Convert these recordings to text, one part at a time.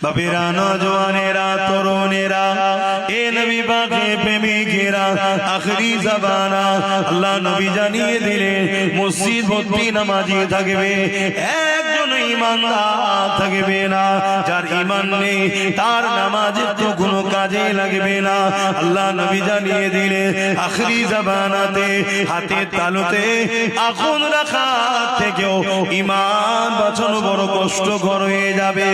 বাপেরা, নওজওয়ানেরা, তরুণেরা, এ নবী পাকে প্রেমিকেরা, আখরি জামানা আল্লাহ নবী জানিয়ে দিলেন মসজিদ ভর্তি নামাজি থাকবে, একজন ঈমানদার থাকবে না। যার ঈমান নেই তার নামাজের তো কোনো কাজে লাগবে না। আল্লাহ নবী জানিয়ে দিলেন আখরি জামানাতে হাতের তালুতে আগুন রাখা থেকেও ঈমান বাঁচানো বড় কষ্টকর হয়ে যাবে।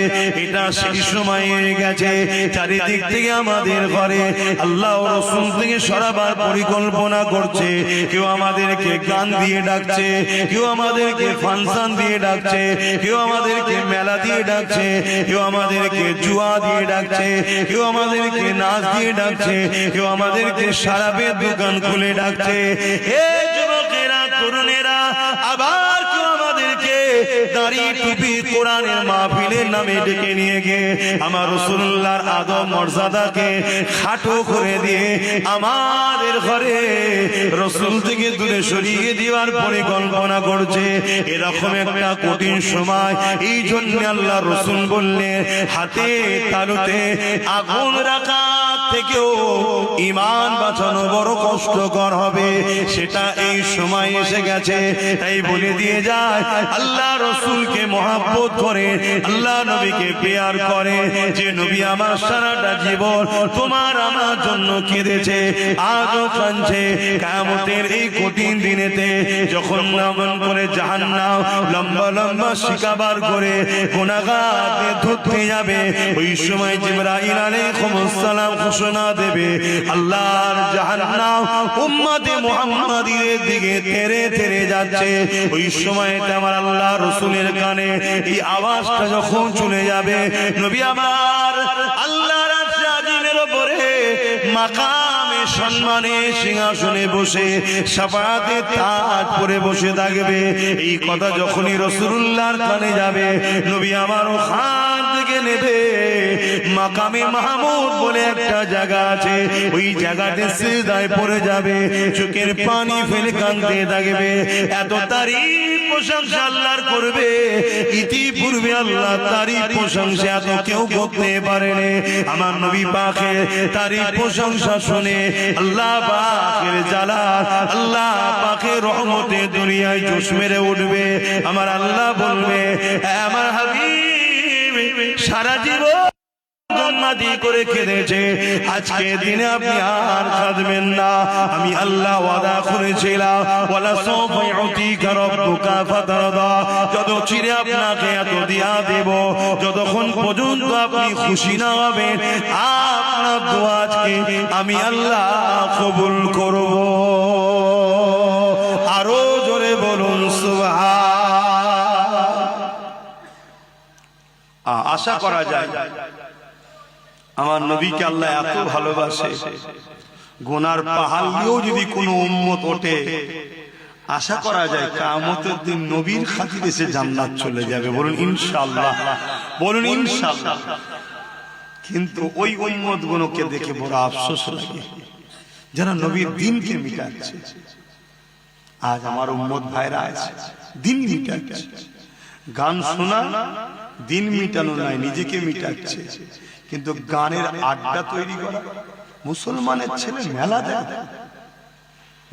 এটা সেই সময় হয়ে গেছে, চারিদিক থেকে আমাদের ঘরে আল্লাহ ও রাসূল থেকে সরাবার পরিকল্পনা করছে। কেউ আমাদেরকে গান দিয়ে ডাকছে, কেউ আমাদেরকে ফাংশন দিয়ে ডাকছে, কেউ আমাদেরকে মেলা দিয়ে ডাকছে, কেউ আমাদেরকে জুয়া দিয়ে ডাকছে, কেউ আমাদেরকে নাচ দিয়ে ডাকছে, কেউ আমাদেরকে শরাবের দোকান খুলে ডাকছে। হে যুবকেরা, তরুণেরা, আবার কেউ আমাদেরকে দাড়ি টুপি কোরআনের মাহফিলের নামে ডেকে নিয়ে গিয়ে আমার রাসূলুল্লাহর আদব মর্যাদাকে খাটো করে দিয়ে আমাদের ঘরে রাসূল থেকে দূরে সরিয়ে দেওয়ার পরিকল্পনা করছে। এরকম একটা কঠিন সময়, এই জন্য আল্লাহ রাসূল বললেন হাতে তালুতে আগুন রাখা থেকেও ঈমান বাঁচানো বড় কষ্টকর হবে। সেটা এই সময় এসে গেছে। তাই বলে দিয়ে যায় আল্লাহ রাসূলকে মহব্বত করে, আল্লাহ নবীকে প্যার করে, যে নবী আমার সারাটা জীবন তোমার আমার জন্য কেঁদেছে, আজও কাঁদছে। কিয়ামতের এই কঠিন দিনেতে যখন এমন করে জাহান্নাম লম্বা লম্বা শিকাবার করে গুনাহগারদের ধরতে যাবে, ওই সময় জিবরাইল আলাইহিস সালাম ঘোষণা দেবে আল্লাহর জাহান্নাম উম্মতে মুহাম্মাদির দিকে তেরে তেরে যাচ্ছে। ওই সময়তে আমার আল্লাহ রাসূলের কানে এই আওয়াজটা যখন চলে যাবে, নবী আমার আল্লাহর আরশ আজিমের উপরে মাকামে সম্মানে সিংহাসনে বসে শাফাআতের তাজ পরে বসে থাকবে। এই কথা যখনই রাসূলুল্লাহর কানে যাবে, নবী আমার ওখান থেকে নেবে মাকামে মাহমুদ বলে একটা জায়গা আছে, ওই জায়গাতে সিজদায় পড়ে যাবে, চোখের পানি ফেলে কাঁদতে থাকবে। এত তারিফ প্রশংসা আল্লাহর করবে, ইতিপূর্বে আল্লাহ তারিফ প্রশংসা এত কেউ করতে পারেনি। আমার নবী পাকের তারিফ প্রশংসা শুনে আল্লাহ পাকের জালাল, আল্লাহ পাকের রহমতে দুনিয়ায় জোশ মেরে উঠবে। আমার আল্লাহ বলবে আমার হাবিব সারা জীবন জন্নাতি করে কেঁদেছে, আজকে দিনে আপনি আর কাঁদবেন না। আমি আল্লাহ ওয়াদা করেছিলাম ওয়ালা সাওফা ইউতিকা রাব্বুকা ফাতারদা, যত চিরে আপনাকে এত দিয়া দেব, যতক্ষণ পর্যন্ত আপনি খুশি না হবেন আপনার দোয়া আজকে আমি আল্লাহ কবুল করব। আরো জোরে বলুন সুবহান। আশা করা যায় আমার নবীকে আল্লাহ এত ভালোবাসে, গুনার পাহাড় দিয়েও যদি কোনো উম্মত ওঠে, আশা করা যায় কিয়ামতের দিন নবীর খাতিরে সে জান্নাত চলে যাবে। বলুন ইনশাআল্লাহ, বলুন ইনশাআল্লাহ। কিন্তু ওই উম্মত গুলোকে দেখে বড় আফসোস লাগে যারা নবীর দ্বীনকে মিটাচ্ছে। আজ আমার উম্মত ভাইরা আছে দ্বীন মিটাচ্ছে, গান শোনা দ্বীন মিটানো নয়, নিজেকে মিটাচ্ছে। কিন্তু গানের আড্ডা তৈরি করা, মুসলমানের ছেলে মেলা দেয়,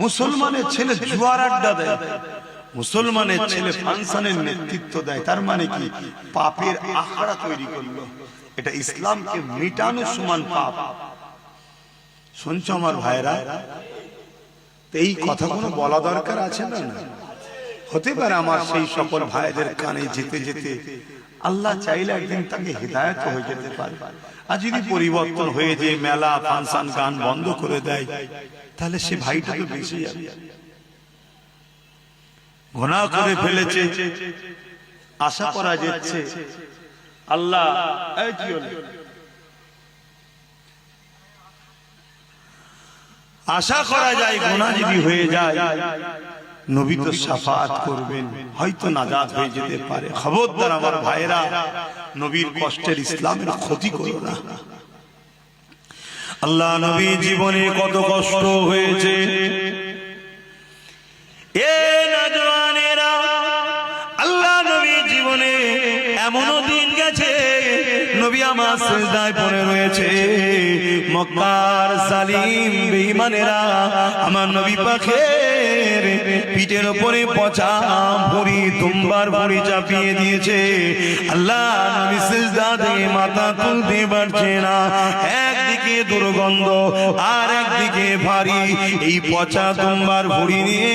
মুসলমানের ছেলে জুয়ার আড্ডা দেয়, মুসলমানের ছেলে ফাংশনের নেতৃত্ব দেয়, তার মানে কি পাপের আখড়া তৈরি করলো। এটা ইসলামকে মিটানোর সমান পাপ। শুনছো আমার ভাইরা? এই কথাগুলো বলা দরকার আছে না? হতে পারে আমার সেই সকল ভাইদের কানে যেতে যেতে আল্লাহ চাইলে একদিন তাকে হিদায়াত হয়ে যেতে পারে। আর যদি পরিবর্তন হয়ে যে মেলা ফাংশন গান বন্ধ করে দেয়, তাহলে সে ভাইটা তো বেঁচে যাবে। গুনাহ করে ফেলেছে, আশা করা যাচ্ছে আল্লাহ আশা করা যায় গুনাহ যদি হয়ে যায় নবী তো শাফাআত করবেন, হয়তো নাজাত হয়ে যেতে পারে। খবরদার আমার ভাইরা, নবীর কষ্টের ইসলামের ক্ষতি করো না। আল্লাহ নবী জীবনে কত কষ্ট হয়েছে, এ নওজওয়ানেরা, আল্লাহ নবী জীবনে এমনও দিন গেছে নবী আমার সিজদায় পড়ে রয়েছে। মক্কার জালিম বেঈমানেরা আমার নবী পাকের পিঠের উপরে পচা ভুঁড়ি দুম্বার ভুঁড়ি চাপিয়ে দিয়েছে। আল্লাহ নবী সিজদা থেকে মাথা তুলতে পারছে না। একদিকে দুর্গন্ধ আর একদিকে ভারী এই পচা দুম্বার ভুঁড়ি নিয়ে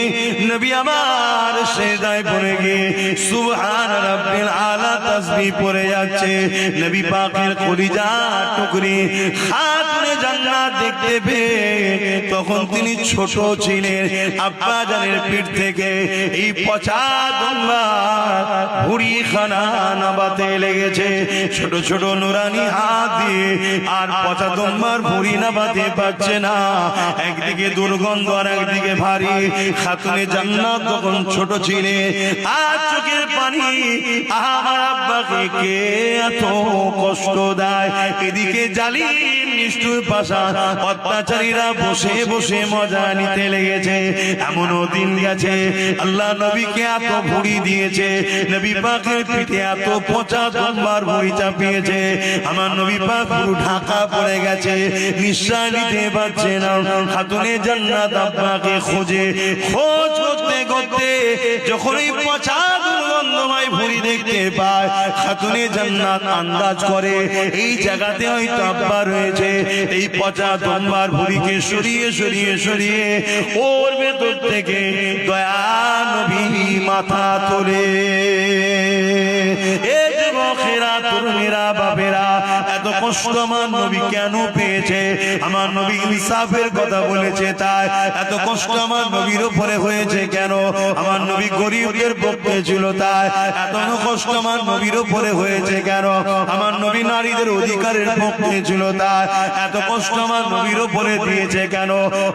নবী আমার সিজদায় পড়ে গিয়ে সুবহান রাব্বিল আলা তাসবিহ পড়ে যাচ্ছে। নবী পাকের কলিজা টুকরি খাতুনে জান্নাত দেখতে পেয়ে তখন তিনি ছোট ছিলেন। আব্বা জানের পিঠ থেকে এই পচা দুম্বার ভুঁড়ি খানা নাবাতে লেগেছে। ছোট ছোট নুরানি হাত দিয়ে আর পচা দুম্বার ভুঁড়ি নাবাতে পারছে না। একদিকে দুর্গন্ধ আর একদিকে ভারী। খাতুনে জান্নাত তখন ছোট ছিলেন আর চোখের পানি আমার আব্বাকে কে এত কষ্ট দেয়। এদিকে জালিম নিষ্ঠুর পাশা অত্যাচারীরা বসে বসে মজা নিতে লেগেছে। এমনও দিন গেছে আল্লাহ নবীকে এত ভুঁড়ি দিয়েছে, নবী পাকের পিঠে এত পচা দুম্বার ভুঁড়ি চাপিয়েছে, আমার নবী পাক পুরো ঢাকা পড়ে গেছে, নিঃশ্বাস নিতে পারছে না। খাতুনে জান্নাত আব্বাকে খোঁজে, খোঁজ করতে করতে যখন এই পচা দুর্গন্ধময় ভুঁড়ি দেখতে পায়, খাতুনে জান্নাত আন্দাজ করে এই জায়গাতে হয়তো আব্বা রয়েছে। এই পচা দুম্বার ভুঁড়িকে সরিয়ে সরিয়ে সরিয়ে ওর ভেতর থেকে দয়া নবী মাথা তোলে। এই যুবকেরা, তরুণেরা, বাপেরা, এত কষ্ট আমার নবী কেন পেয়েছে? আমার নবী ইনসাফের কথা বলেছে তাই। এত কষ্ট আমার নবীর উপরে হয়েছে কেন? আমার নবী গরিবদের পক্ষে ছিল তাই। এত কষ্ট আমার নবীর উপরে হয়েছে কেন? আমার নবী নারীদের অধিকারের পক্ষে ছিল তাই। এত কষ্ট আমার নবীর উপরে দিয়েছে কেন?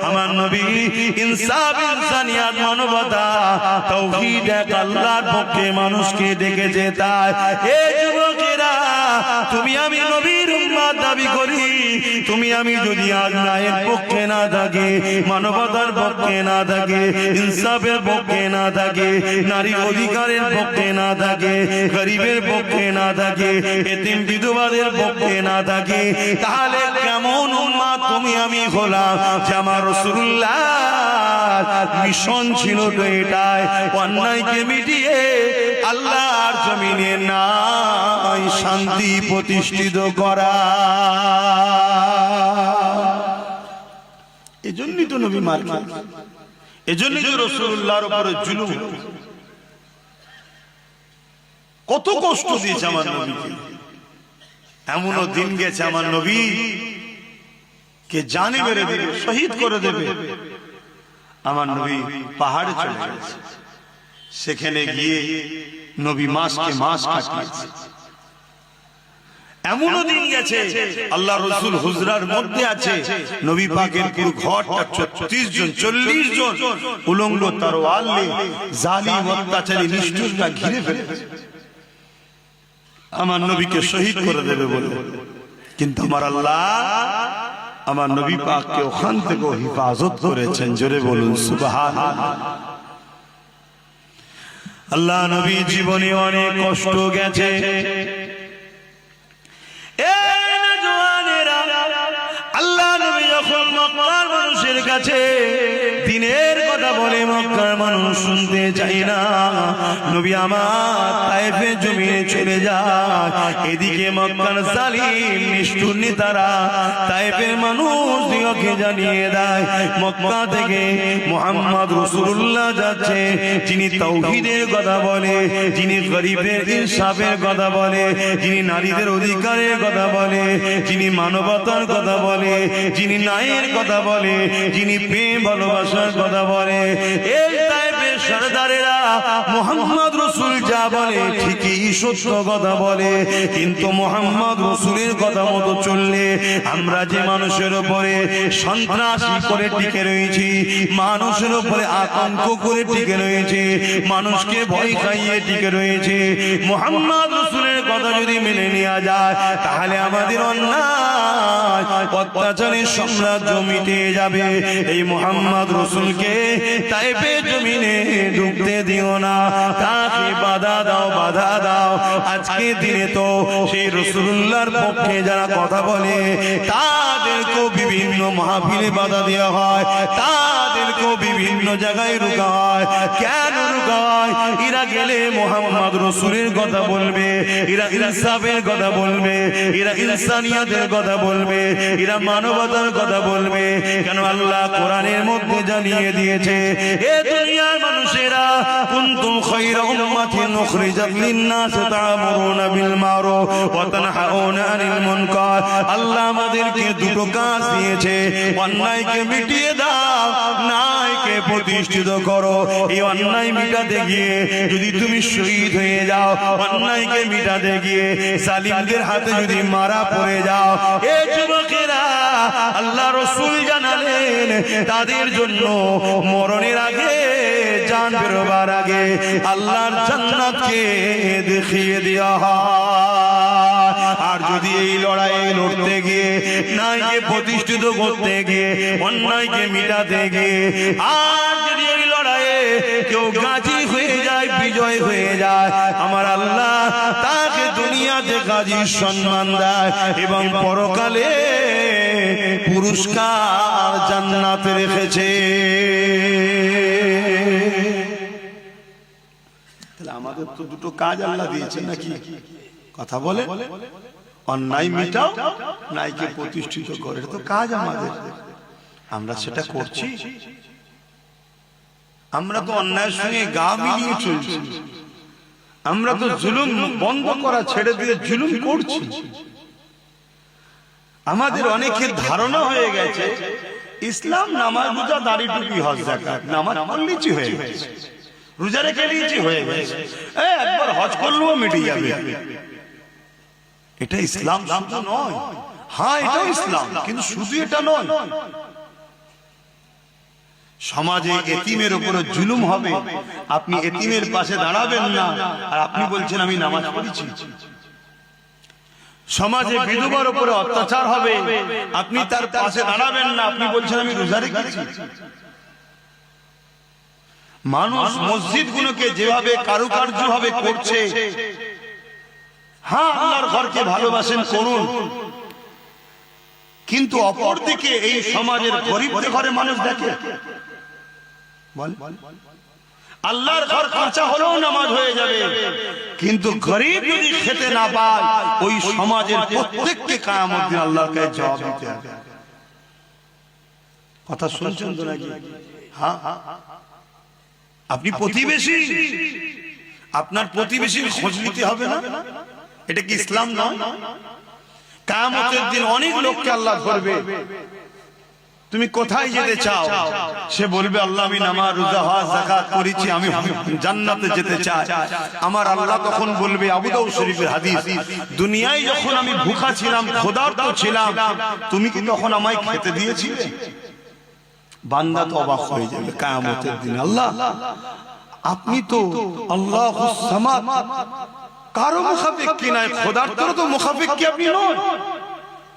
আমার নবী ইনসাফ, ইনসানিয়াত, মানবতা, তাওহীদ, এক আল্লাহর পক্ষে মানুষকে ডেকেছে তাই। এই যুবকেরা, তুমি আমি নবীর উম্মত দাবি করি, তুমি আমি যদি আজ ন্যায়ের পক্ষে না থাকি, মানবতার পক্ষে না থাকি, ইনসাফের পক্ষে না থাকি, নারী অধিকারের পক্ষে না থাকি, গরিবের পক্ষে না থাকি, এতিম বিধবাদের পক্ষে না থাকি, তাহলে কেমন উম্মত তুমি আমি হলাম? যে আমার রাসূলুল্লাহ মিশন ছিল তো এটাই, অন্যায়কে মিটিয়ে আল্লাহর জমিনে নাই শান্তি প্রতিষ্ঠিত করা। এজন্যই তো নবী মার খান, এজন্যই তো রাসূলুল্লাহর উপরে জুলুম, কত কষ্ট দিয়েছে আমার নবীকে। এমনও দিন গেছে আমার নবী কে জানে মেরে দিবে, শহীদ করে দেবে। আমার নবী পাহাড়ে চলে গেছে, সেখানে গিয়ে নবী মাসকে মাস কাটিয়েছে। এমনও দিন গেছে আল্লাহ রাসূল হুজরার মধ্যে আছে, নবী পাকের পুরো ঘরটা 36 জন 40 জন উলঙ্গ তরোয়াল নিয়ে জালিম অত্যাচারী নিষ্ঠুররা ঘিরে ফেলেছে আমার নবীকে শহীদ করে দেবে বলে। কিন্তু আমার আল্লাহ আমার নবী পাককে ওখান থেকে হিফাজত করেছেন। জোরে বলুন সুবহানাল্লাহ। আল্লাহ নবী জীবনে অনেক কষ্ট গেছে। আল্লাহ নবী যখন মক্কার মানুষের কাছে দিনের কথা বলে মক্কার মানুষ শুনতে চায় না, নবী আমার তায়েফের জমিনে চলে যায়। এদিকে মক্কার জালিম নিষ্ঠুর নেতারা তায়েফের মানুষদিগকে জানিয়ে দেয় মক্কা থেকে মুহাম্মদ রাসূলুল্লাহ যাচ্ছে, যিনি তাওহীদের কথা বলে, যিনি গরিবের ইনসাফের কথা বলে, যিনি নারীদের অধিকারের কথা বলে, যিনি মানবতার কথা বলে, যিনি ন্যায়ের কথা বলে, যিনি প্রেম ভালোবাসার কথা বলে। এই তায়েফের সরদারেরা মুহাম্মদ রাসূল যা বলে ঠিকই সত্য কথা বলে, কিন্তু মুহাম্মদ রাসূলের কথা মতো চললে আমরা যে মানুষের উপরে সন্ত্রাসী করে টিকে রয়েছি, মানুষের উপরে আতঙ্ক করে টিকে রয়েছে, মানুষকে ভয় খাইয়ে টিকে রয়েছে, মুহাম্মদ রাসূলের কথা যদি মেনে নেওয়া যায় তাহলে আমাদের অন্যায় অত্যাচারের সাম্রাজ্য মিটে যাবে। এই মুহাম্মদ রাসূলকে তায়েফের জমিনে ঢুকতে দিও না, তাকে বাধা দাও, বাধা দাও। আজকে দিনে তো সেই রাসূলুল্লাহর পক্ষে যারা কথা বলে তাদেরকেও বিভিন্ন মাহফিলে বাধা দেওয়া হয়, তাদেরকেও বিভিন্ন জায়গায় রোকা হয়। কেন রোকা হয়? এরা গেলে মুহাম্মদ রাসূলের কথা বলবে, এরা ইনসাফের কথা বলবে, এরা ইনসানিয়াতের কথা বলবে, এরা মানবতার কথা বলবে। কেন? আল্লাহ কোরআনের মধ্যে জানিয়ে দিয়েছে, এ দুনিয়ার মানুষেরা, কুনতুম খায়রা উম্মাতিন উখরিজাত লিন-নাস তা'মুরুনা বিল মা'রুফ ওয়া তানহাউনা আনিল মুনকার। আল্লাহ আমাদেরকে দুটো কাজ দিয়েছে, অন্যায়কে মিটিয়ে দাও, ন্যায়কে প্রতিষ্ঠিত করো। এই অন্যায় মিটাতে গিয়ে যদি তুমি শহীদ হয়ে যাও, অন্যায়কে মিটাতে গিয়ে জালিমদের হাতে যদি মারা পড়ে যাও, এ যুবকেরা, আল্লাহ রাসূল জানালেন তাদের জন্য মরণের আগে, জান বেরোবার আগে আল্লাহর জান্নাতকে দেখিয়ে দেওয়া হয়। আর যদি এই লড়াইয়ে লড়তে গিয়ে, ন্যায়কে প্রতিষ্ঠিত করতে গিয়ে, অন্যায়কে মিটাতে গিয়ে, আর যদি এই লড়াইয়ে কেউ গাজী হয়ে যায়, বিজয় হয়ে যায়, আমার আল্লাহ তাকে দুনিয়াতে গাজীর সম্মান দেয় এবং পরকালে পুরস্কার জান্নাতে রেখেছে। তাহলে আমাদের তো দুটো কাজ আল্লাহ দিয়েছেন নাকি? কথা বলে, অন্যায় মিটাও, ন্যায়কে প্রতিষ্ঠিত করে, এটা তো কাজ আমাদের। আমরা সেটা করছি? আমরা তো অন্যায়ের সঙ্গে গা মিলিয়ে চলছি, আমরা তো জুলুম বন্ধ করা ছেড়ে দিয়ে জুলুম করছি। আমাদের অনেকের ধারণা হয়ে গেছে ইসলাম নামাজ, রোজা, দাড়ি, টুপি, হজ, যাকাত, নামাজ পড়লেই হয়ে গেছে, রোজা রেখে নিয়েছি হয়ে গেছে, একবার হজ করলেও মিটে যাবে। এটা ইসলাম শুধু নয়, হ্যাঁ এটাও ইসলাম, কিন্তু শুধু এটা নয়। সমাজে এতিমের উপরে জুলুম হবে, আপনি এতিমের পাশে দাঁড়াবেন না, আর আপনি বলছেন আমি নামাজ পড়েছি। সমাজে বিধবার উপরে অত্যাচার হবে, আপনি তার পাশে দাঁড়াবেন না, আপনি বলছেন আমি রোজা রেখেছি। মানুষ মসজিদগুলোকে যেভাবে কারুকার্য ভাবে করছে, হ্যাঁ আল্লাহর ঘরকে ভালোবাসেন, করুন, কিন্তু অপরদিকে এই সমাজের গরিবদের ঘরে মানুষ দেখে, আল্লাহর ঘর কাঁচা হলেও নামাজ হয়ে যাবে, কিন্তু গরিব যদি খেতে না পায়, ওই সমাজের প্রত্যেককে কিয়ামত দিন আল্লাহর কাছে জবাব দিতে হবে। কথা শুনছেন তো নাকি? হ্যাঁ, আপনি প্রতিবেশী, আপনার প্রতিবেশীর খোঁজ নিতে হবে না? এটা কি ইসলাম নয়? কিয়ামতের দিন অনেক লোককে আল্লাহ ধরবে, তুমি কোথায় যেতে চাও? সে বলবে আল্লাহ আমি নামাজ, রোজা, হজ, যাকাত করেছি, আমি জান্নাতে যেতে চাই। আমার আল্লাহ তখন বলবে, আবু দাউদ শরীফের হাদিস, দুনিয়ায় যখন আমি ভুখা ছিলাম, ক্ষুধার্ত ছিলাম, তুমি কি তখন আমায় খেতে দিয়েছিলে? বান্দা তো অবাক হয়ে যাবে কিয়ামতের দিন, আল্লাহ আপনি তো আল্লাহুস সামাদ, কারো মুখাপেক কি নাই, ক্ষুধার্তর তো মুখাপেক কি আপনি নন,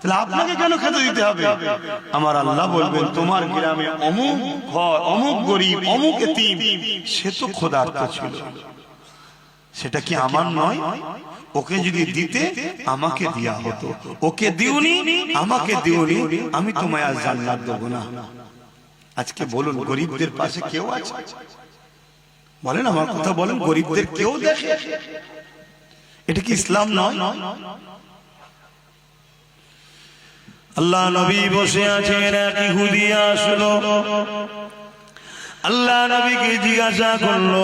তাহলে আপনাকে কেন খেতে দিতে হবে? আমার আল্লাহ বলবেন, তোমার গ্রামে অমুক ঘর, অমুক গরিব, অমুক এতিম, সে তো ক্ষুধার্ত ছিল, সেটা কি আমার নয়? ওকে যদি দিতে আমাকে দেয়া হতো, ওকে দিওনি, আমাকে দিওনি, আমি তোমায় আজ জান্নাত দেব না। আজকে বলুন, গরিবদের পাশে কেউ আছে? বলেন, আমার কথা বলেন, গরিবদের কেউ দেখে? এটা কি ইসলাম নয়? আল্লাহ নবী বসে আছেন, এক ইহুদি আসলো, আল্লাহ নবীকে জিজ্ঞাসা করলো,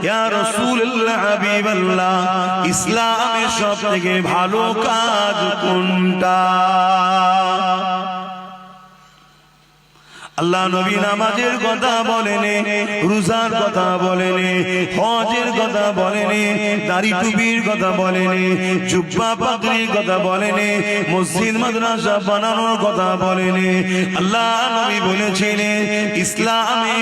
ইয়া রাসূলুল্লাহ, হাবিবাল্লাহ, ইসলামের সবথেকে ভালো কাজ কোনটা? আল্লাহ নবী নামাজের কথা বলেনি, রোজার কথা বলেনি, হজের কথা বলেনি, দাড়ি টুপির কথা বলেনি, জুব্বা পাগড়ির কথা বলেনি, মসজিদ মাদ্রাসা বানানোর কথা বলেনি। আল্লাহ নবী বলেছিলেন ইসলামে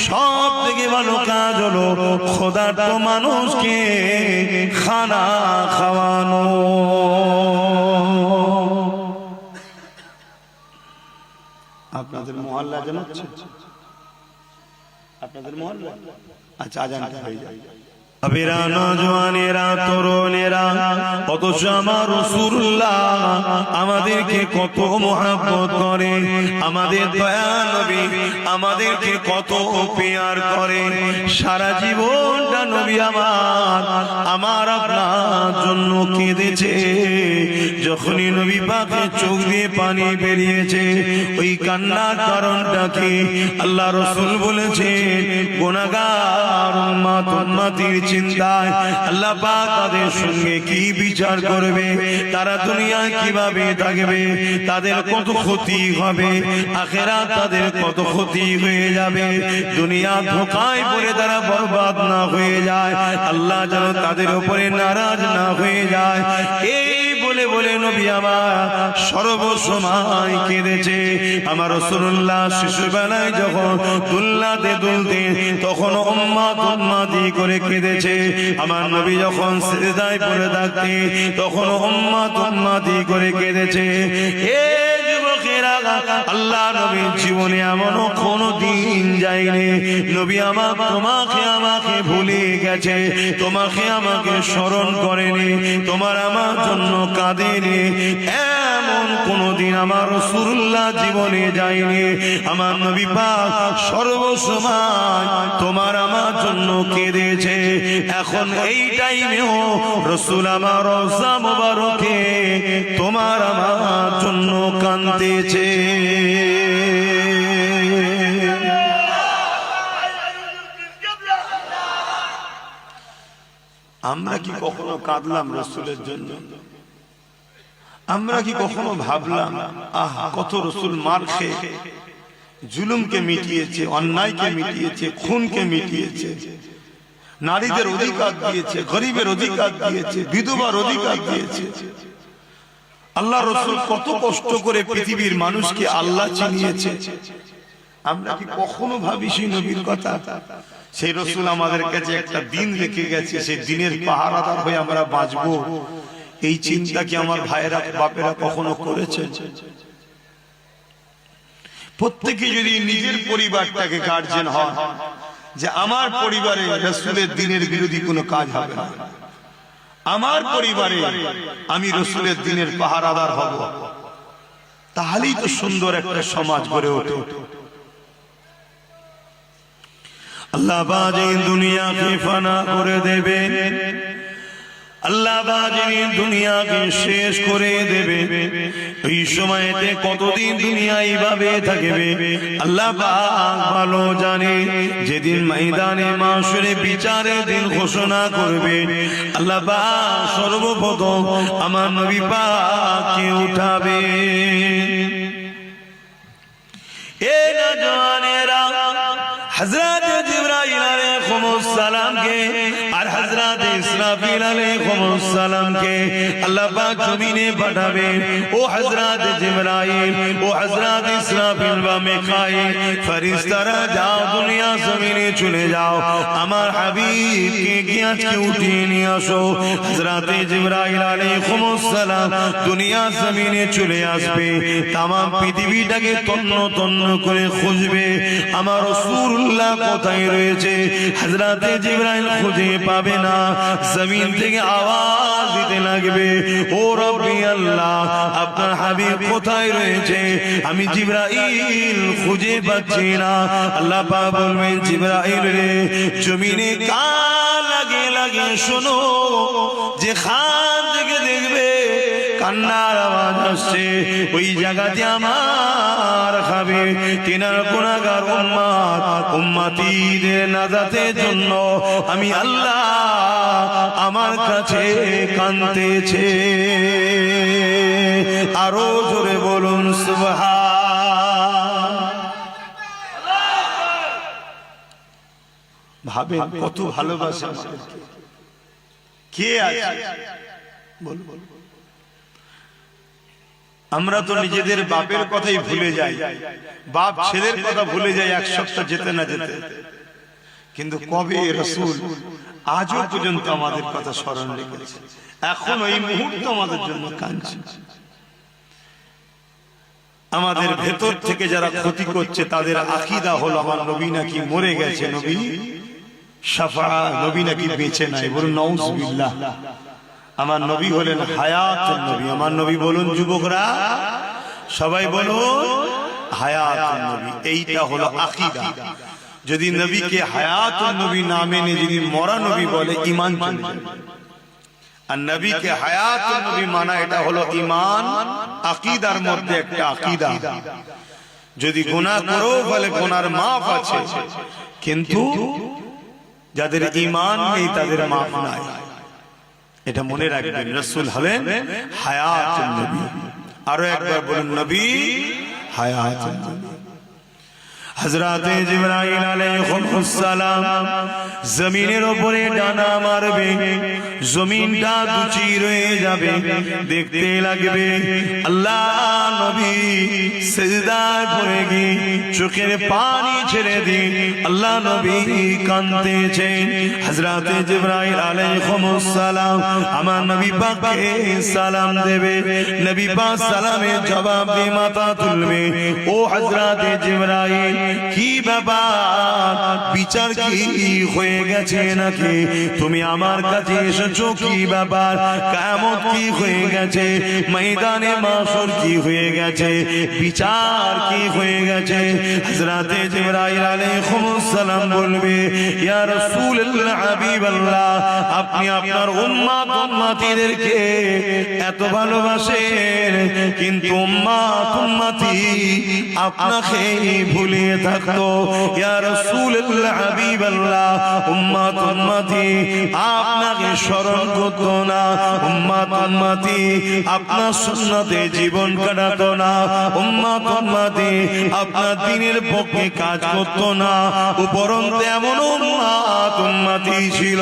সব থেকে ভালো কাজ হলো ক্ষুধার্ত মানুষকে খানা খাওয়ানো। আপনাদের মহল্লা জানাচ্ছে, আপনাদের মহল্লা? আচ্ছা, আজানটা হয়ে যায়। আবেরা নওজওয়ানেরা তরুণেরা, অথচ আমার রাসূলুল্লাহ আমাদেরকে কত মহব্বত করে, আমাদের দয়া নবী আমাদেরকে কত পেয়ার করে। সারা জীবনটা নবী আমার আপনার জন্য কেঁদেছে। যখনই নবী পাকের চোখ দিয়ে পানি বেরিয়েছে, ওই কান্নার কারণটা কি? আল্লাহ রাসূল বলেছে, গুনাহগার উম্মত উম্মতির চিন্তায় আল্লাহ পাক তাদের সঙ্গে কি বিচার করবে, তারা দুনিয়ায় কিভাবে থাকবে, তাদের কত ক্ষতি হবে, আখিরাত তাদের কত ক্ষতি হয়ে যাবে। দুনিয়া ধোঁকায় পড়ে তারা বরবাদ না হয়ে যায়, আল্লাহ যেন তাদের উপরে নারাজ না হয়ে যায়। এই বলে বলে নবী আমার সর্বসময় কেঁদেছে। আমার রাসূলুল্লাহ শিশুবেলায় যখন দুলনাতে দুলতে, তখন উম্মত উম্মতি করে কেঁদেছে। আমার নবী যখন সিজদায় পড়ে থাকতে, তখন উম্মত উম্মতি করে কেঁদেছে। হে যুবকেরা, আল্লাহ নবীর জীবনে এমন কোনো দিন যায়নি নবী আমার তোমাকে আমাকে ভুলে গেছে, তোমাকে আমাকে স্মরণ করেনি, তোমার আমার জন্য কাঁদেনি। এমন কোনদিন আমার রাসূলুল্লাহ জীবনে যায়নি। আমার নবী পাক সর্বসময় তোমার আমার জন্য কেঁদেছে। এখন এই টাইমেও রাসূল আমার রওজা মুবারকে তোমার আমার জন্য কাঁদতেছে। আমরা কি কখনো কাঁদলাম রাসূলের জন্য? আমরা কি কখনো ভাবলাম, আহা কত রাসূল মার খেয়ে জুলুমকে মিটিয়েছে, অন্যায়কে মিটিয়েছে, খুনকে মিটিয়েছে, নারীদের অধিকার দিয়েছে, গরিবের অধিকার দিয়েছে, বিধবার অধিকার দিয়েছে। আল্লাহ রাসূল কত কষ্ট করে পৃথিবীর মানুষকে আল্লাহ চিনিয়েছে। আমরা কি কখনো ভাবি সেই নবীর কথা? সেই রাসূল আমাদের কাছে একটা দিন রেখে গেছে, সেই দিনের পাহারাদার হয়ে আমরা বাঁচবো। এই চিন্তা কি আমার ভাইয়েরা বাপেরা কখনো করেছেন? প্রত্যেকে যদি নিজের পরিবারটাকে গার্জিয়ান হয় যে আমার পরিবারে রাসূলের দিনের বিরোধী কোনো কাজ হবে না, আমার পরিবারে আমি রাসূলের দিনের পাহারাদার হব, তাহলেই তো সুন্দর একটা সমাজ গড়ে ওঠে। আল্লাহ বাজে দুনিয়াকে ফানা করে দেবে, আল্লাহ বাজে দুনিয়াকে শেষ করে দেবে। এই সময়তে কতদিন দুনিয়া এইভাবে থাকবে আল্লাহ পাক ভালো জানে। যেদিন ময়দানে মাশরে বিচারের দিন ঘোষণা করবে, আল্লাহ পাক সর্বপ্রথম আমার নবী পাককে উঠাবে। এ নওজওয়ানেরা, হযরত জিবরাইল আলাইহিস সালাম কে আর হযরত ইসরাফিল আলাইহিস সালাম কে আল্লাহ পাক জমিনে পাঠাবে। ও হযরত জিবরাইল, ও হযরত ইসরাফিল বা মিকাইল, ফেরেশতারা যাও দুনিয়া জমিনে চলে যাও, আমার হাবিবকে গিয়ে আজকে উঠিয়ে নিয়ে আসো। হযরত জিবরাইল আলাইহিস সালাম দুনিয়া জমিনে চলে আসবে, তাম পৃথিবীটাকে তন্ন তন্ন করে খুঁজবে আমার রাসূলুল্লাহ কোথায় রয়েছে। হযরত জিবরাইল খুঁজে পাবে না, জমিন থেকে আওয়াজ দিতে লাগবে, ও রব্বি আল্লাহ, আপনার হাবিব কোথায় রয়েছে? আমি জিবরাইল খুঁজে পাচ্ছি না। আল্লাহ পাক বলবেন, জিবরাইল রে, জমিনে কান লাগিয়ে লাগিয়ে শোনো, যে খান থেকে দেখবে কান্নার আওয়াজ আসছে, ওই জায়গাতে আমার খাবে তিনার গুনাহগার উম্মত উম্মতিদের নাজাতের জন্য আমি আল্লাহ আমার কাছে কাঁদতেছে। আরো জোরে বলুন সুবহান। ভাবেন কত ভালোবাসা কে আছে, বল বল। আমরা তো নিজেদের বাপের কথাই ভুলে যাই, বাপ ছেলের কথা ভুলে যাই এক সপ্তাহ যেতে না যেতে। কিন্তু কবে রাসূল আজও পর্যন্ত আমাদের কথা স্মরণ রেখেছে, এখন এই মুহূর্তে আমাদের জন্য কাঁদছে। আমাদের ভেতর থেকে যারা ক্ষতি করছে তাদের আকীদা হলো আমার নবী নাকি মরে গেছে, নবী শাফা, নবী নাকি বেঁচে নাই। বলুন নাউজুবিল্লাহ। আমার নবী হলেন হায়াতুন নবী। আমার নবী বলুন যুবকরা, সবাই বলুন হায়াতুন নবী। এইটা হলো আকীদা। যদি নবীকে হায়াতুন নবী না মেনে যদি মরা নবী বলে, ঈমান চলে যাবে। আর নবীকে হায়াতুন নবী মানা, এটা হলো ঈমান, আকীদার মধ্যে একটা আকীদা। যদি গুনাহ করো বলে গুনার মাফ আছে, কিন্তু যাদের ঈমান নেই তাদের মাফ নাই। এটা মনে রাখবেন, রাসূল হলেন হায়াতুন নবী। আরো একবার বলুন নবী হায়াতুন নবী। হযরত জিবরাইল আলাইহিস সালাম জমিনের উপরে ডানা মারবে, জমিনটা দুচির হয়ে যাবে, দেখতে লাগবে আল্লাহ নবী সিজদায় পড়ে গিয়ে চোখের পানি ছেড়ে দিয়ে আল্লাহ নবী কাঁদতেছেন। হযরত জিবরাইল আলাইহিস সালাম আমার নবী পাককে সালাম দেবে, নবী পাক সালামের জবাব দিয়ে মাথা তুলবে। ও হযরত জিবরাইল, কি ব্যাপার, বিচার কি হয়ে গেছে নাকি? তুমি আমার কাছে এসেছো, কি ব্যাপার? কিয়ামত কি হয়ে গেছে? ময়দানে মাশর কি হয়ে গেছে? বিচার কি হয়ে গেছে? হযরত জিবরাইল আলাইহিস সালাম বলবে, ইয়া রাসূলুল্লাহ, হাবিবাল্লাহ, আপনি আপনার উম্মত উম্মতিদেরকে এত ভালোবাসেন, কিন্তু উম্মত উম্মতি আপনাকে ভুলে থাকতো। ইয়া রাসূলুল্লাহ, হাবিবাল্লাহ, উম্মত উম্মতি আপনাকে স্মরণ করতো না, উম্মত উম্মতি আপনার সুন্নতে জীবন কাটাতো না, উম্মত উম্মতি আপনার দ্বীনের পক্ষে কাজ করতো না। উপরন্তু এমন উম্মত উম্মতি ছিল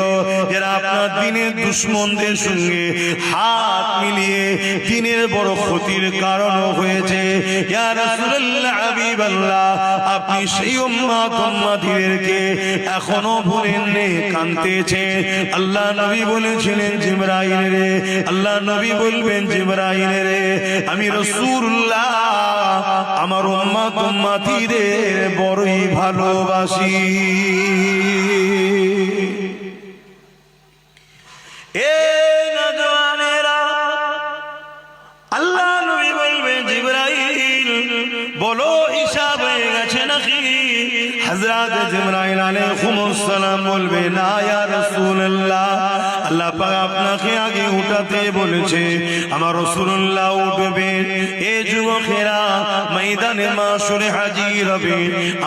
যারা আপনার দ্বীনের দুশমনদের সঙ্গে হাত মিলিয়ে দ্বীনের বড় ক্ষতির কারণ হয়েছে। ইয়া রাসূলুল্লাহ, হাবিবাল্লাহ, আপনি সেই উম্মত উম্মতিদেরকে এখনো ভুলেননি, কাঁদতেছে। আল্লাহ নবী বলেছিলেন জিবরাইল রে, আল্লাহ নবী বলবেন জিবরাইল রে, আমি রাসূলুল্লাহ আমার উম্মত উম্মতিদের বড়ই ভালোবাসি। এ নওজওয়ানেরা, আল্লাহ নবী বলবেন জিবরাইল বলো হিসাব হয়ে গেছে নাকি? হযরত জিবরাইল আলাইহিস সালাম বলবে, না ইয়া রাসূলুল্লাহ, আল্লাহ পাক আপনাকে আগে উঠাতে বলেছে। আমার রাসূলুল্লাহ উঠবে, এ যুবকেরা ময়দানে মাশরে হাজির হবে,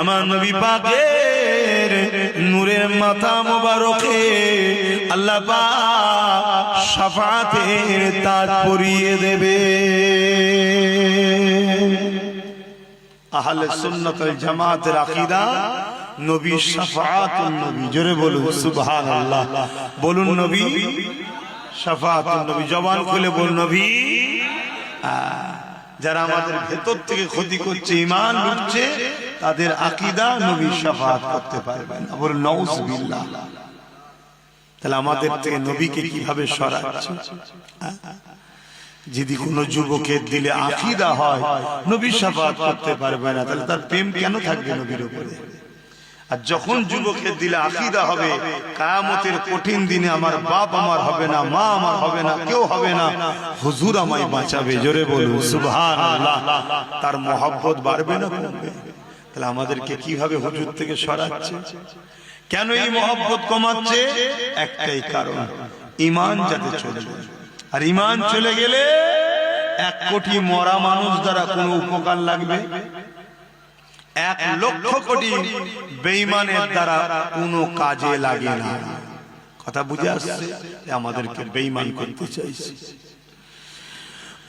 আমার নবী পাকের নূরের মাথা মোবারকে আল্লাহ পাক শাফাআতের তাজ পরিয়ে দেবে। আহলে সুন্নাত ওয়াল জামাতের আকীদা নবী শাফাআতুন নবী। জোরে বলুন সুবহানাল্লাহ। বলুন নবী শাফাআতুন নবী। জবান খুলে বলুন নবী। যারা আমাদের ভেতর থেকে ক্ষতি করছে, ঈমান লুটছে, তাদের আকীদা নবী শাফাআত করতে পারবে না। বলুন নাউজুবিল্লাহ। তাহলে আমাদের থেকে নবীকে কিভাবে সরাচ্ছে? যদি কোনো যুবকের দিলে আকীদা হয় নবী শাফাআত করতে পারবে না, তাহলে তার প্রেম কেন থাকবে নবীর উপরে? আর যখন যুবকের দিলে আকীদা হবে, কিয়ামতের কঠিন দিনে আমার বাপ আমার হবে না, মা আমার হবে না, কেউ হবে না, হুজুর আমায় বাঁচাবে। জোরে বলুন সুবহানাল্লাহ। তার মহব্বত বাড়বে না কমবে? তাহলে আমাদেরকে কিভাবে হুজুর থেকে সরাচ্ছে? কেন এই মহব্বত কমাচ্ছে? একটাই কারণ, ঈমান যাতে চলে যায়। আর ঈমান চলে গেলে 1 কোটি মরা মানুষ দ্বারা কোনো উপকার লাগবে? 1 লক্ষ কোটি বেঈমানের দ্বারা কোনো কাজে লাগে না। কথা বুঝে আসছে? আমাদেরকে বেঈমান করতে চাইছে।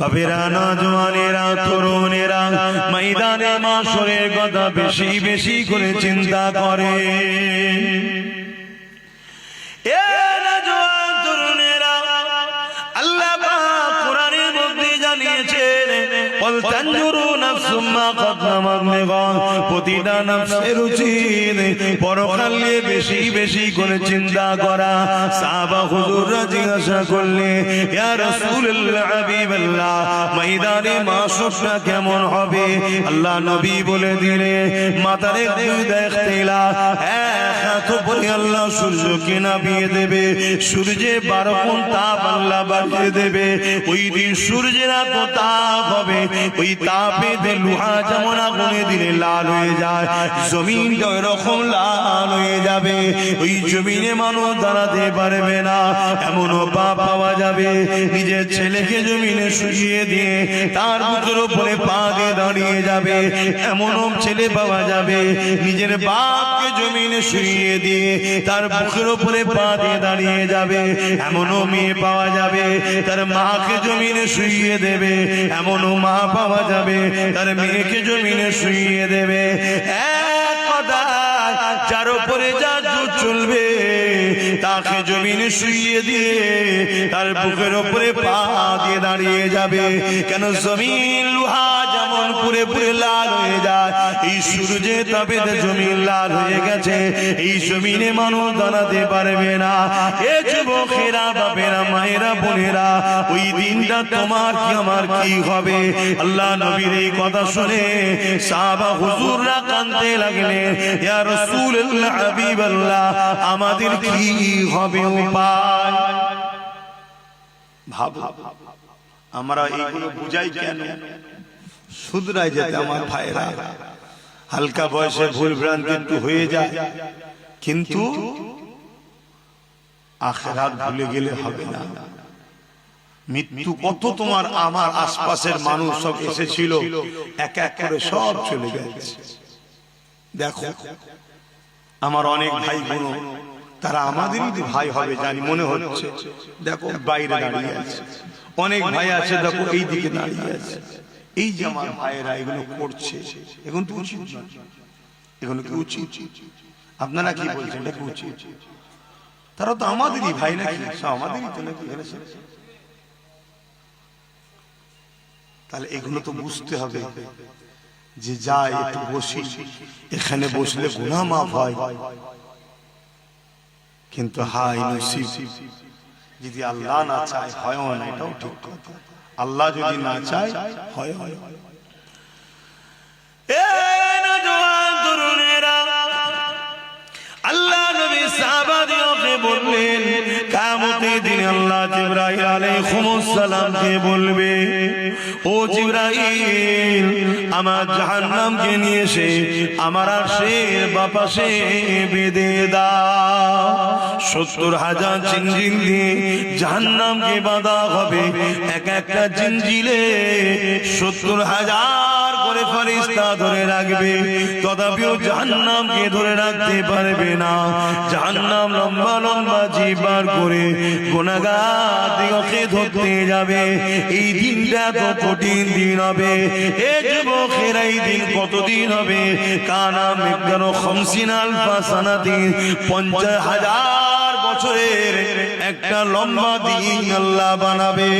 বাবেরা, নওজওয়ানেরা, তরুণেরা ময়দানে মাশরের কথা বেশি বেশি করে চিন্তা করে। এ নওজওয়ান তরুণেরা, আল্লাহ পাক কোরআনের মধ্যে জানিয়েছেন, ওয়ালতানজুরু নাফসুম মা কদ্দামাত লিগাদ, প্রতিটা নফসের উচিত পরকাল নিয়ে বেশি বেশি করে চিন্তা করা। সাহাবা হুজুররা জিজ্ঞাসা করলে, ইয়া রাসূলুল্লাহ হাবিবাল্লাহ, ময়দানে মাশরটা কেমন হবে? আল্লাহ নবী বলে দিলে, মাথার দুই দেখতেলা এক হাত উপরে আল্লাহ সূর্যকে নামিয়ে দেবে, সূর্যে 12 গুণ তাপ আল্লাহ বাড়িয়ে দেবে। ওই দিন সূর্যের এত তাপ হবে, ওই তাপে লোহা যেমন আগুনে দিলে লাল হয়ে যায়, জমিনটা এরকম লাল হয়ে যাবে। ওই জমিনে মানুষ দাঁড়াতে পারবে না। এমনও পাপ পাওয়া যাবে, নিজের ছেলেকে জমিনে শুইয়ে দিয়ে তার বুকের উপরে পা দিয়ে দাঁড়িয়ে যাবে। এমনও ছেলে পাওয়া যাবে, নিজের বাপকে জমিনে শুইয়ে দিয়ে তার বুকের উপরে পা দিয়ে দাঁড়িয়ে যাবে। এমনও মেয়ে পাওয়া যাবে, তার মাকে জমিনে শুইয়ে দেবে। এমনও মা পাওয়া যাবে, তার মেয়েকে জমিনে শুইয়ে দেবে। এক কথায় যার উপরে যা চলবে তাকে জমিনে শুইয়ে দিয়ে তার বুকের উপরে পা দিয়ে দাঁড়িয়ে যাবে। কেন? জমিন লোহা যেমন পুরে পুরে লাল হয়ে যায়, এই সূর্যে তবে জমিন লাল হয়ে গেছে, এই জমিনে মানুষ দাঁড়াতে পারবে না। এ যুবকেরা, বাপেরা, মায়েরা, বোনেরা, ওই দিনটা তোমার কি আমার কি হবে? আল্লাহ নবীর এই কথা শুনে সাহাবা হুজুররা কাঁদতে লাগলেন, ইয়া রাসূলুল্লাহ হাবিবাল্লাহ, আমাদের কি হবে উপায়? ভাবো, আমরা এইগুলো বুঝাই কেন? শুধরাই যেতে আমার ভাইরা, হালকা বয়সে ভুল ভ্রান্তি একটু হয়ে যায়, কিন্তু আখিরাত ভুলে গেলে হবে না। মৃত্যু কত তোমার আমার আশপাশের মানুষ সব এসেছিল, এক এক করে সব চলে গেছে। দেখো, আমার অনেক ভাই বোন, তারা আমাদেরই ভাই হবে জানি মনে হচ্ছে। দেখো বাইরে দাঁড়িয়ে আছে, অনেক ভাই আছে, দেখো এই দিকে দাঁড়িয়ে আছে। এই যে আমার ভাইয়েরা এগুলো করছে, এখন তো উচিত না, এগুলো কি উচিত? আপনারা কি বলছেন? এটা কি উচিত? তারা তো আমাদেরই ভাই নাকি, আমাদেরই তো নাকি। তাহলে এগুলো তো বুঝতে হবে যে যাই একটু বসি, এখানে বসলে গুনাহ মাফ হয়, কিন্তু হাই নসিব যদি আল্লাহ না চায় হয় না, এটাও ঠিক কথা। আল্লাহ যদি না চায় হয়। আল্লাহ নবী সাহাবাদেরকে বললেন, কিয়ামতের দিন আল্লাহ জিবরাইল আলাইহিস সালামকে বলবে, ও জিবরাইল, আমার জাহান্নামকে নিয়ে এসে আমার আরশের বাপাশে বেঁধে দাও। 70,000 জিনজিল দিয়ে জাহান্নামকে বাঁধা হবে, এক একটা জিনজিলে 70,000 করে ফেরেশতা ধরে রাখবে, তথাপিও জাহান্নামকে ধরে রাখতে পারবে না। জাহান্নাম লম্বা লম্বা জিহ্বার করে গুনাহগারদেরকে ধরতে যাবে। এই দিনটা তো কঠিন দিন হবে। এ যুবকেরা, এই দিন কতদিন হবে? কানা মিকদারু 50 আলফা সানাতিন, 50,000 বছরের একটা লম্বা দিন আল্লাহ বানাবে।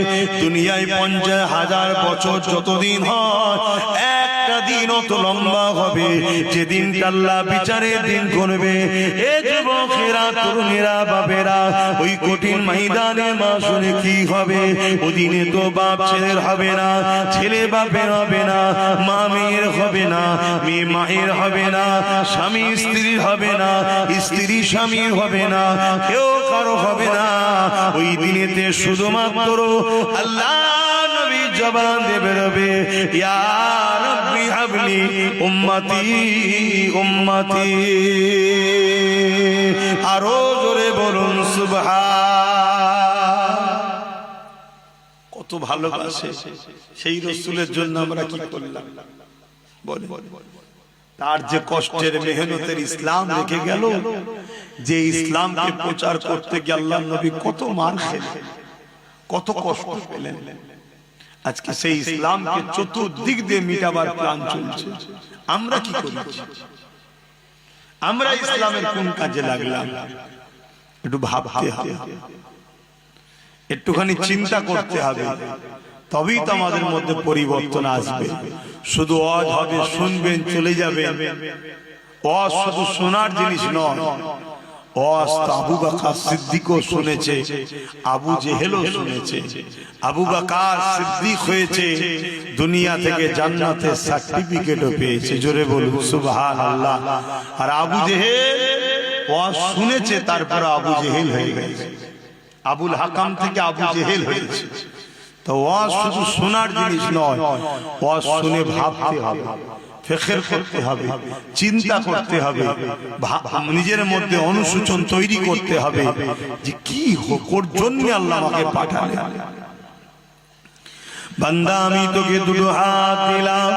দুনিয়ায় 50,000 বছর যতদিন হয়, একটা দিন অত লম্বা হবে যেদিন আল্লাহ বিচারের দিন করবে। এ যুবকেরা, তরুণেরা, বাপেরা, ওই কঠিন ময়দানে মাসরে কি হবে? ওদিনে তো বাপ ছেলের হবে না, ছেলে বাপের হবে না, মা মেয়ের হবে না, মেয়ে মায়ের হবে না, স্বামী স্ত্রীর হবে না, স্ত্রী স্বামীর হবে না, কেউ কারো হবে না। ওই দিনেতে শুধুমাত্র আল্লাহ নবী জবান দিয়ে বেরোবে, ইয়া রাব্বি হাবলি উম্মতি উম্মতি। আরো জোরে বলুন সুবহান। কত ভালোবাসে সেই রাসূলের জন্য আমরা কি করলাম বলে? তার যে কষ্টের মেহনতের ইসলাম রেখে গেল, যে ইসলামকে প্রচার করতে গিয়ে আল্লাহর নবী কত মার খেলেন, কত কষ্ট পেলেন। আজকে সেই ইসলামকে চতুর্দিক দিয়ে মিটাবার প্ল্যান চলছে। আমরা কি করেছি? আমরা ইসলামের কোন কাজে লাগলাম? একটু ভাবতে হবে, একটুখানি চিন্তা করতে হবে। তবেই তো আমাদের মধ্যে পরিবর্তন আসবে। শুধু ওয়াজ হবে, শুনবেন, চলে যাবেন। ওয়াজ শুধু শোনার জিনিস নয়, ওয়াজ তো আবু বকর সিদ্দিকও শুনেছে, আবু জেহেলও শুনেছে। আবু বকর সিদ্দিক হয়েছে, দুনিয়া থেকে জান্নাতের সার্টিফিকেটও পেয়েছে। জোরে বলুন সুবহানাল্লাহ। আর আবু জেহেল ওয়াজ শুনেছে, তারপর আবু জেহেল হয়ে গেছে। আবুল হাকাম থেকে আবু জেহেল হয়েছে। তো ওয়াজ শুধু শোনার জিনিস নয়, ওয়াজ শুনে ভাবতে হবে, ফিকির করতে হবে, চিন্তা করতে হবে, নিজের মধ্যে অনুশোচন তৈরি করতে হবে যে কি কোর জন্য আল্লাহ আমাকে পাঠালেন। বান্দা আমি তোকে দুটো হাত দিলাম,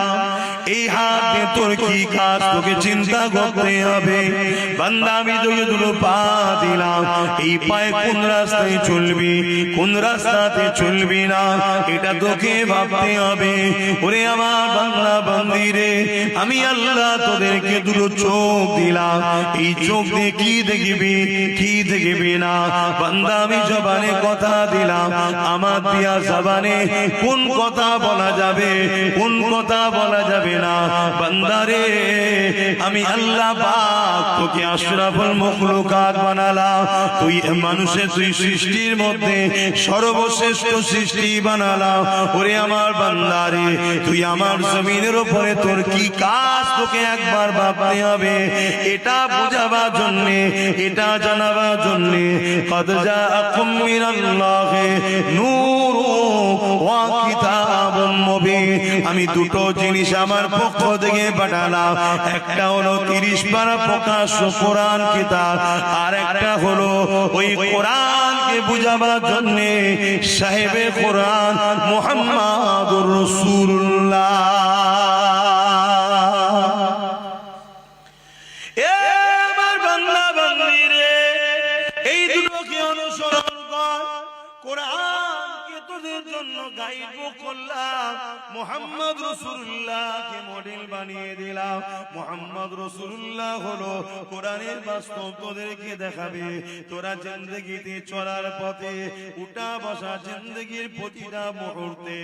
এই হাত দিয়ে তোর কি কাজ তোকে চিন্তা করতে হবে। বান্দা আমি তোকে দুটো পা দিলাম, এই পায়ে কোন রাস্তায় চলবি, কোন রাস্তাতে চলবি না, এটা তোকে ভাবতে হবে। ওরে আমার বাংলা বান্দিরে, আমি আল্লাহ তোদেরকে দুটো চোখ দিলাম, এই চোখ দিয়ে কি দেখবি, কি দেখবি না। বান্দা আমি জবানে কথা দিলাম, আমার দিয়া জবানে কোন কথা বলা যাবে, কোন কথা বলা যাবে না। বান্দারে আমি আল্লাহ পাক তোকে আশরাফুল মাখলুকাত বানালাম, তুই মানুষের, তুই সৃষ্টির মধ্যে সর্বশ্রেষ্ঠ সৃষ্টি বানালাম। ওরে আমার বান্দারে, তুই আমার জমিনের উপরে তোর কি কাজ তোকে একবার ভাবতে হবে। এটা বোঝাবার জন্য, এটা জানাবার জন্য কদ জাআকুম মিনাল্লাহি নূরুন ওয়া কিতাবুম মুবিন, আমি দুটো জিনিস আমার পক্ষ থেকে পাঠালাম। একটা হলো 30 পারা প্রকাশ্য কোরআন কিতাব, আর একটা হলো ওই কোরআনকে বুঝাবার জন্য সাহেবে কোরআন মুহাম্মাদুর রাসূলুল্লাহ। এ আমার বান্দা বান্দীরে, এই দুটোকে অনুসরণ কর। কোরআনকে তোদের জন্য গাইড করলাম, মুহাম্মদ রাসূলুল্লাহকে মডেল বানিয়ে দিলাম। মুহাম্মদ রাসূলুল্লাহ হলো কোরআনের বাস্তব তোদেরকে দেখাবে। তোরা জিন্দেগিতে চলার পথে উঠা বসা জিন্দেগির প্রতিটা মুহূর্তে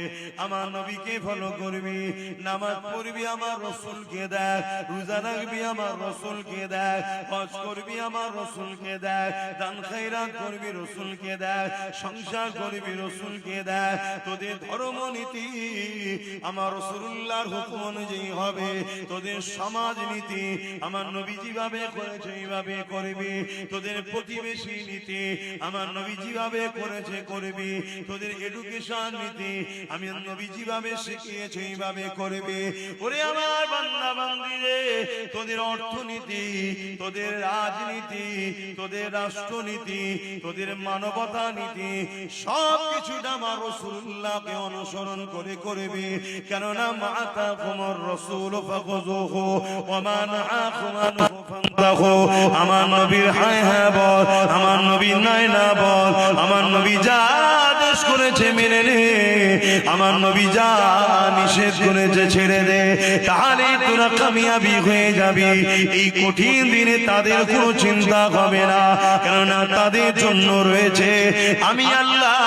আমার নবীকে ফলো করবি, নামাজ পড়বি আমার রাসূলকে দেখ, রোজা রাখবি আমার রাসূলকে দেখ, হজ করবি আমার রাসূলকে দেখ, দান খয়রাত করবি রাসূলকে দেখ, সংসার করবি রাসূলকে দেখ। তোদের ধর্ম নীতি আমার রাসূলুল্লাহর হুকুম অনুযায়ী হবে, তোদের সমাজ নীতি আমার নবী যেভাবে করেছে এইভাবে করবি, তোদের প্রতিবেশী নীতি আমার নবী যেভাবে করেছে করবি, তোদের এডুকেশন নীতি আমি নবী যেভাবে শিখিয়েছে এইভাবে করবি। ওরে আমার বান্দা বান্দীরে, তোদের অর্থনীতি, তোদের রাজনীতি, তোদের রাষ্ট্রনীতি, তোদের মানবতা নীতি সব কিছুটা আমার রাসূলুল্লাহকে অনুসরণ করে করবে। কেননা মাআতাকুমুর রাসূল ফাখুযুহু ওয়া মা নাহাকুম আনহু ফান্তাহু। আমার নবীর হ্যাঁ হ্যাঁ বল, আমার নবী নাই না বল, আমার নবী যা আদেশ করেছে মেনে নে, আমার নবী যা নিষেধ করেছে ছেড়ে দে, তাহলে তোরা কামিয়াবি হয়ে যাবি। এই কঠিন দিনে তাদের কোনো চিন্তা হবে না, কেননা তাদের জন্য রয়েছে আমি আল্লাহ,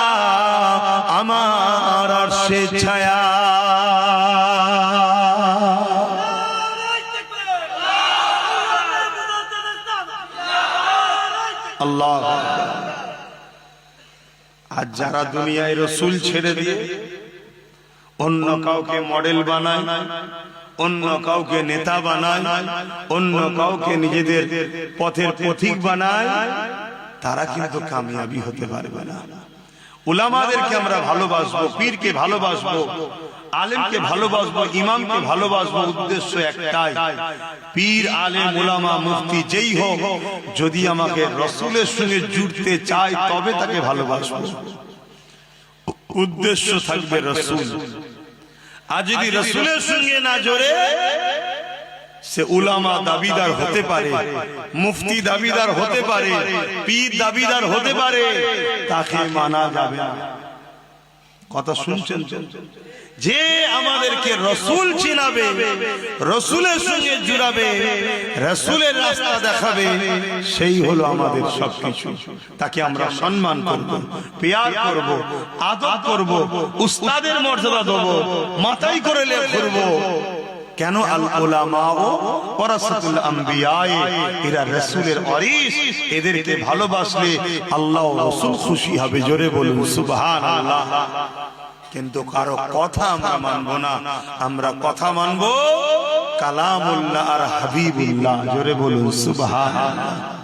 আমার আরশের ছায়া। আল্লাহ। আর যারা দুনিয়ায় রসুল ছেড়ে দিয়ে অন্য কাউকে মডেল বানায়, অন্য কাউকে নেতা বানায়, অন্য কাউকে নিজেদের পথের পথিক বানায়, তারা কিন্তু কামিয়াবি হতে পারবে না। উলামাদেরকে আমরা ভালোবাসবো, পীরকে ভালোবাসবো, আলেমকে ভালোবাসবো, ইমামকে ভালোবাসবো। উদ্দেশ্য একটাই, পীর আলেম উলামা মুফতি যেই হোক, যদি আমাকে রসুলের সঙ্গে জুড়তে চায় তবে তাকে ভালোবাসবো। উদ্দেশ্য থাকবে রসুল। আর যদি রসুলের সঙ্গে না জোড়ে, সে উলামা দাবিদার হতে পারে, মুফতি দাবিদার হতে পারে, পীর দাবিদার হতে পারে, তাকে মানা যাবে না। কথা শুনছেন তো? যে আমাদেরকে রসুল চিনাবে, রসুলের সঙ্গে জুড়াবে, রসুলের রাস্তা দেখাবে, সেই হলো আমাদের সবকিছু। তাকে আমরা সম্মান করব, পেয়ার করব, আদর করব, উস্তাদের মর্যাদা দেব, মাথায় করে করব। কেন? আল উলামাউ ওয়ারাসাতুল আম্বিয়া, এরা রাসূলের ওয়ারিস। এদেরকে ভালোবাসলে আল্লাহ ও রাসূল খুশি হবে। জোরে বলুন সুবহানাল্লাহ। কিন্তু কারো কথা আমরা মানবো না, আমরা কথা মানবো কালামুল্লাহ আর হাবিবুল্লাহ। জোরে বলুন সুবহানাল্লাহ।